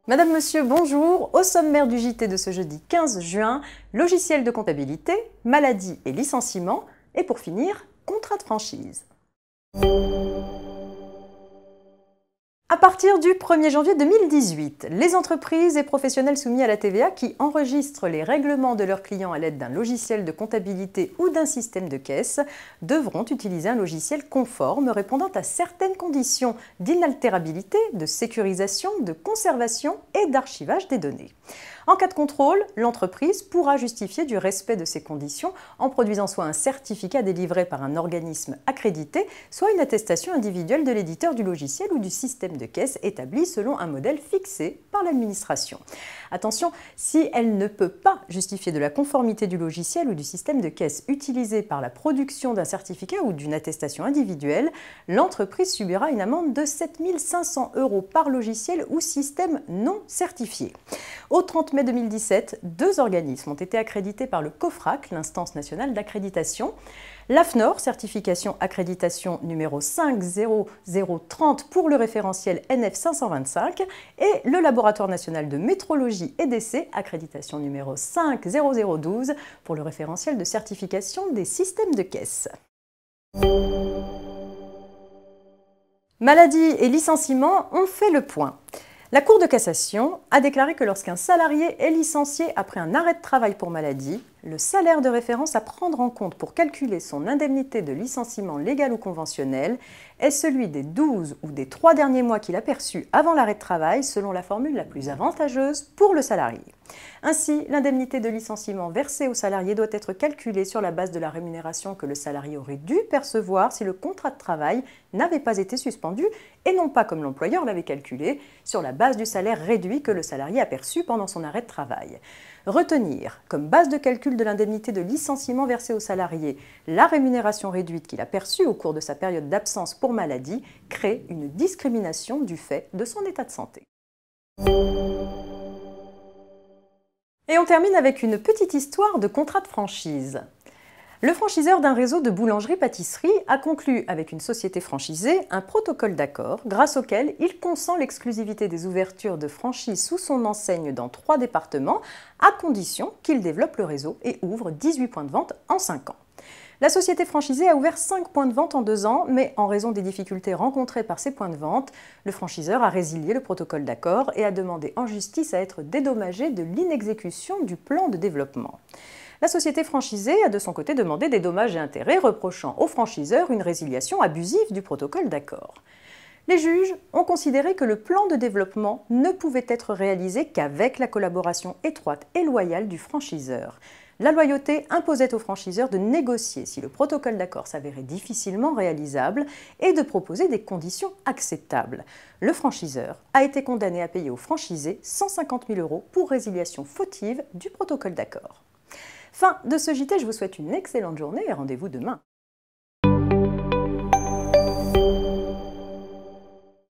Madame, Monsieur, bonjour. Au sommaire du JT de ce jeudi 15 juin, logiciel de comptabilité, maladie et licenciement, et pour finir, contrat de franchise. À partir du 1er janvier 2018, les entreprises et professionnels soumis à la TVA qui enregistrent les règlements de leurs clients à l'aide d'un logiciel de comptabilité ou d'un système de caisse devront utiliser un logiciel conforme répondant à certaines conditions d'inaltérabilité, de sécurisation, de conservation et d'archivage des données. En cas de contrôle, l'entreprise pourra justifier du respect de ces conditions en produisant soit un certificat délivré par un organisme accrédité, soit une attestation individuelle de l'éditeur du logiciel ou du système de caisse établi selon un modèle fixé par l'administration. Attention, si elle ne peut pas justifier de la conformité du logiciel ou du système de caisse utilisé par la production d'un certificat ou d'une attestation individuelle, l'entreprise subira une amende de 7 500 € par logiciel ou système non certifié. Au 30 mai 2017, deux organismes ont été accrédités par le COFRAC, l'instance nationale d'accréditation. L'AFNOR, certification accréditation numéro 50030 pour le référentiel NF 525, et le Laboratoire national de métrologie et d'essai, accréditation numéro 50012 pour le référentiel de certification des systèmes de caisse. Maladie et licenciement ont fait le point. La Cour de cassation a déclaré que lorsqu'un salarié est licencié après un arrêt de travail pour maladie, le salaire de référence à prendre en compte pour calculer son indemnité de licenciement légal ou conventionnel est celui des 12 ou des 3 derniers mois qu'il a perçus avant l'arrêt de travail selon la formule la plus avantageuse pour le salarié. Ainsi, l'indemnité de licenciement versée au salarié doit être calculée sur la base de la rémunération que le salarié aurait dû percevoir si le contrat de travail n'avait pas été suspendu et non pas comme l'employeur l'avait calculé sur la base du salaire réduit que le salarié a perçu pendant son arrêt de travail. Retenir comme base de calcul de l'indemnité de licenciement versée au salarié la rémunération réduite qu'il a perçue au cours de sa période d'absence pour maladie crée une discrimination du fait de son état de santé. Et on termine avec une petite histoire de contrat de franchise. Le franchiseur d'un réseau de boulangerie-pâtisserie a conclu avec une société franchisée un protocole d'accord grâce auquel il consent l'exclusivité des ouvertures de franchise sous son enseigne dans 3 départements à condition qu'il développe le réseau et ouvre 18 points de vente en 5 ans. La société franchisée a ouvert 5 points de vente en 2 ans, mais en raison des difficultés rencontrées par ces points de vente, le franchiseur a résilié le protocole d'accord et a demandé en justice à être dédommagé de l'inexécution du plan de développement. La société franchisée a de son côté demandé des dommages et intérêts, reprochant au franchiseur une résiliation abusive du protocole d'accord. Les juges ont considéré que le plan de développement ne pouvait être réalisé qu'avec la collaboration étroite et loyale du franchiseur. La loyauté imposait au franchiseur de négocier si le protocole d'accord s'avérait difficilement réalisable et de proposer des conditions acceptables. Le franchiseur a été condamné à payer au franchisé 150 000 € pour résiliation fautive du protocole d'accord. Fin de ce JT, je vous souhaite une excellente journée et rendez-vous demain.